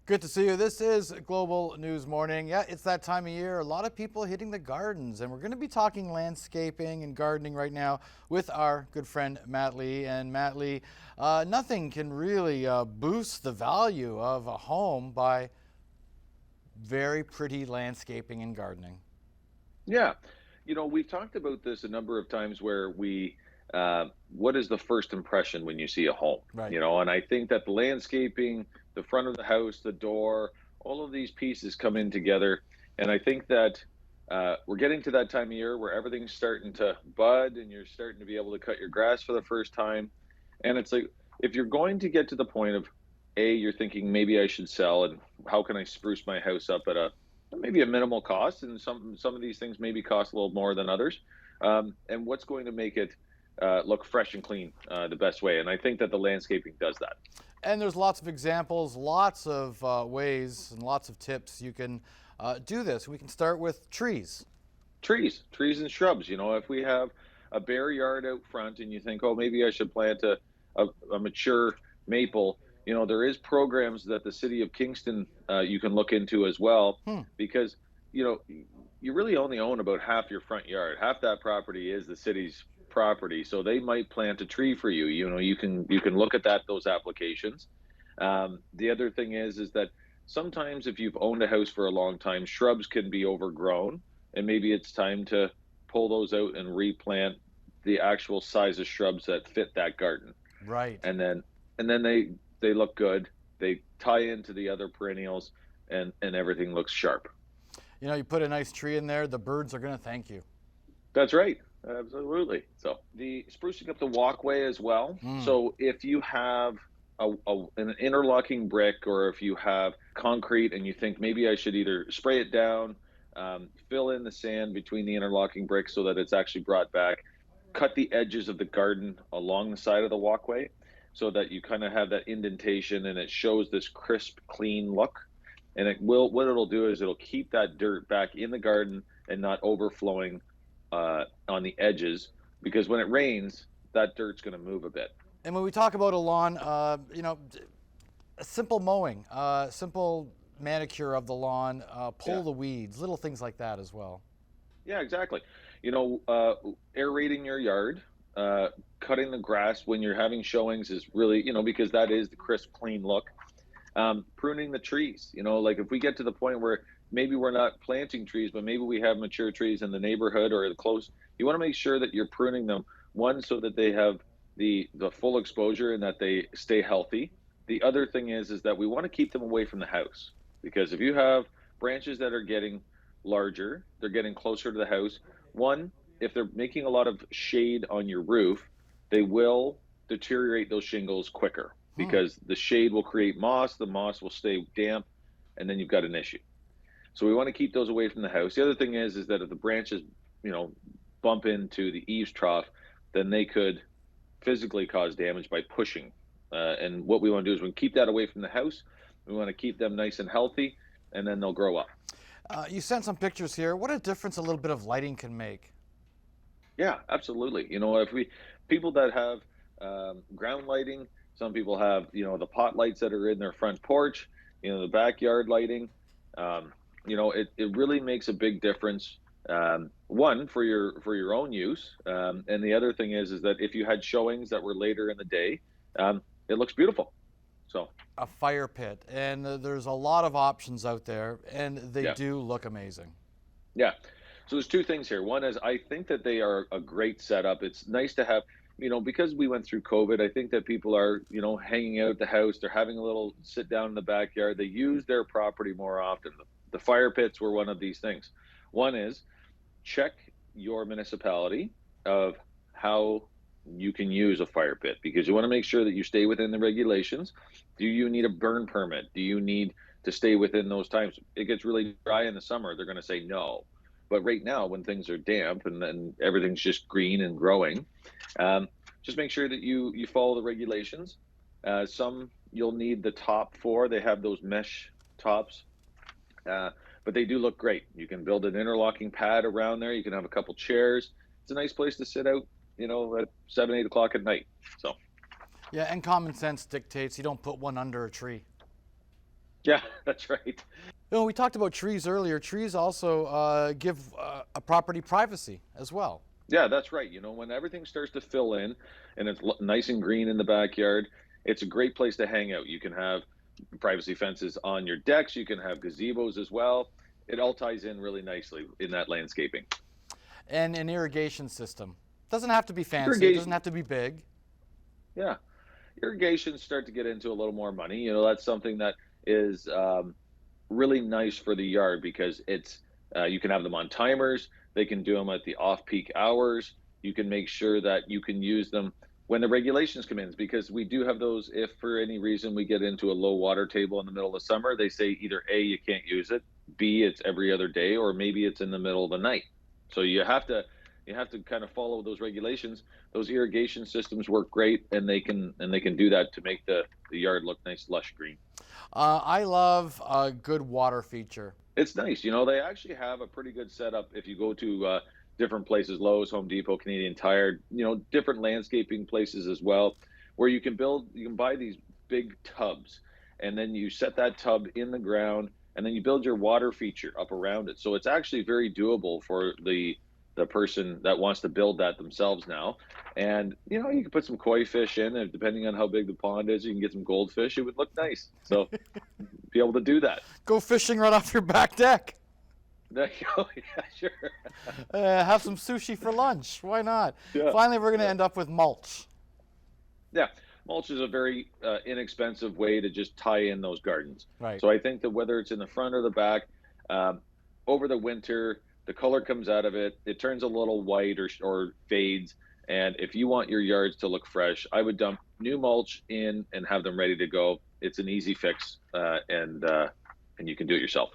Good to see you. This is Global News Morning. Yeah, it's that time of year. A lot of people hitting the gardens, and we're going to be talking landscaping and gardening right now with our good friend Matt Lee. And Matt Lee, nothing can really boost the value of a home by very pretty landscaping and gardening. Yeah. We've talked about this a number of times where what is the first impression when you see a home? Right. And I think that the landscaping, the front of the house, the door, all of these pieces come in together. And I think that we're getting to that time of year where everything's starting to bud and you're starting to be able to cut your grass for the first time. And it's like, if you're going to get to the point of, you're thinking maybe I should sell and how can I spruce my house up at a maybe a minimal cost, and some of these things maybe cost a little more than others. And what's going to make it look fresh and clean the best way? And I think that the landscaping does that. And there's lots of examples, lots of ways, and lots of tips you can do this. We can start with trees. Trees and shrubs. If we have a bare yard out front, and you think, oh, maybe I should plant a mature maple. There is programs that the city of Kingston you can look into as well, Hmm. because you know you really only own about half your front yard. Half that property is the city's property, so they might plant a tree for you. You can look at those applications. The other thing is that sometimes if you've owned a house for a long time, shrubs can be overgrown, and maybe it's time to pull those out and replant the actual size of shrubs that fit that garden. Right. And then they look good. They tie into the other perennials, and everything looks sharp. You put a nice tree in there, the birds are going to thank you. That's right. Absolutely. So the sprucing up the walkway as well. Hmm. So if you have an interlocking brick, or if you have concrete and you think maybe I should either spray it down, fill in the sand between the interlocking bricks so that it's actually brought back, cut the edges of the garden along the side of the walkway so that you kind of have that indentation and it shows this crisp, clean look. And what it'll do is it'll keep that dirt back in the garden and not overflowing on the edges, because when it rains, that dirt's going to move a bit. And when we talk about a lawn, a simple mowing, simple manicure of the lawn, pull Yeah. the weeds, little things like that as well. Yeah, exactly. Aerating your yard, cutting the grass when you're having showings is really, because that is the crisp, clean look. Pruning the trees, like if we get to the point where maybe we're not planting trees, but maybe we have mature trees in the neighborhood or the close, you want to make sure that you're pruning them, one, so that they have the full exposure and that they stay healthy. The other thing is that we want to keep them away from the house, because if you have branches that are getting larger, they're getting closer to the house. One, if they're making a lot of shade on your roof, they will deteriorate those shingles quicker, Hmm. because the shade will create moss, the moss will stay damp, and then you've got an issue. So we want to keep those away from the house. The other thing is that if the branches, you know, bump into the eaves trough, then they could physically cause damage by pushing. And what we want to do is we keep that away from the house. We want to keep them nice and healthy, and then they'll grow up. You sent some pictures here. What a difference a little bit of lighting can make. Yeah, absolutely. If we people that have ground lighting, some people have the pot lights that are in their front porch, the backyard lighting. It really makes a big difference. One, for your own use, and the other thing is that if you had showings that were later in the day, it looks beautiful. So A fire pit, and there's a lot of options out there, and they yeah. do look amazing. Yeah. So there's two things here. One is I think that they are a great setup. It's nice to have, because we went through COVID, I think that people are, hanging out at the house. They're having a little sit down in the backyard. They use their property more often. The fire pits were one of these things. One is check your municipality of how you can use a fire pit, because you want to make sure that you stay within the regulations. Do you need a burn permit? Do you need to stay within those times? It gets really dry in the summer, they're going to say no. But right now, when things are damp and then everything's just green and growing, um, just make sure that you follow the regulations. Some you'll need the top four. They have those mesh tops, uh, but they do look great. You can build an interlocking pad around there. You can have a couple chairs. It's a nice place to sit out, at 7, 8 o'clock at night. So Yeah, and common sense dictates you don't put one under a tree. Yeah, that's right. You know, we talked about trees earlier. Trees also give a property privacy as well. Yeah, that's right. You know, when everything starts to fill in and it's nice and green in the backyard, it's a great place to hang out. You can have privacy fences on your decks, you can have gazebos as well. It all ties in really nicely in that landscaping. And an irrigation system. Doesn't have to be fancy, it doesn't Irrigation, have to be big. yeah, irrigations start to get into a little more money. You know, that's something that is really nice for the yard because it's you can have them on timers. They can do them at the off-peak hours. You can make sure that you can use them when the regulations come in because we do have those. If for any reason we get into a low water table in the middle of summer, they say either A, you can't use it, B, it's every other day, or maybe it's in the middle of the night. So you have to kind of follow those regulations. Those irrigation systems work great, and they can do that to make the yard look nice, lush green. I love a good water feature. It's nice. You know, they actually have a pretty good setup if you go to different places, Lowe's, Home Depot, Canadian Tire, you know, different landscaping places as well, where you can buy these big tubs and then you set that tub in the ground and then you build your water feature up around it. So it's actually very doable for the person that wants to build that themselves now. And you know, you can put some koi fish in, and depending on how big the pond is, you can get some goldfish. It would look nice. So be able to do that. Go fishing right off your back deck. There you go. Yeah, sure. Have some sushi for lunch. Why not? Yeah. Finally, we're going to Yeah. end up with mulch. Yeah. Mulch is a very inexpensive way to just tie in those gardens. Right. So I think that whether it's in the front or the back, um, over the winter, the color comes out of it. It turns a little white or fades. And if you want your yards to look fresh, I would dump new mulch in and have them ready to go. It's an easy fix, and you can do it yourself.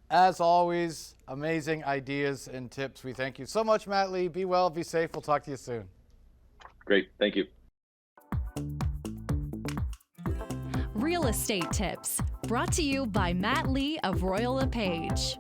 As always, amazing ideas and tips. We thank you so much, Matt Lee. Be well, be safe. We'll talk to you soon. Great. Thank you. Real estate tips brought to you by Matt Lee of Royal LePage.